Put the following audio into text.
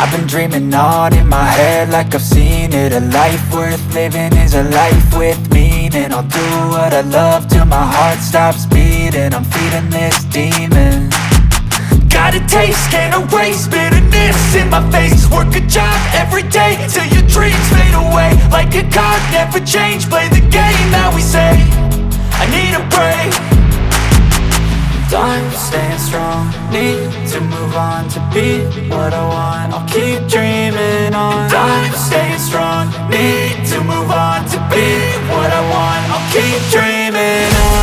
I've been dreaming on in my head like I've seen it. A life worth living is a life with meaning. I'll do what I love till my heart stops beating. I'm feeding this demon. Got a taste, can't erase bitterness in my face. Work a job every day till your dreams fade away. Like a card, never change, play the game that we say. I need a break. I'm staying strong, need to move on to be what I want. I'll keep dreaming on. I'm staying strong, need to move on to be what I want. I'll keep dreaming on.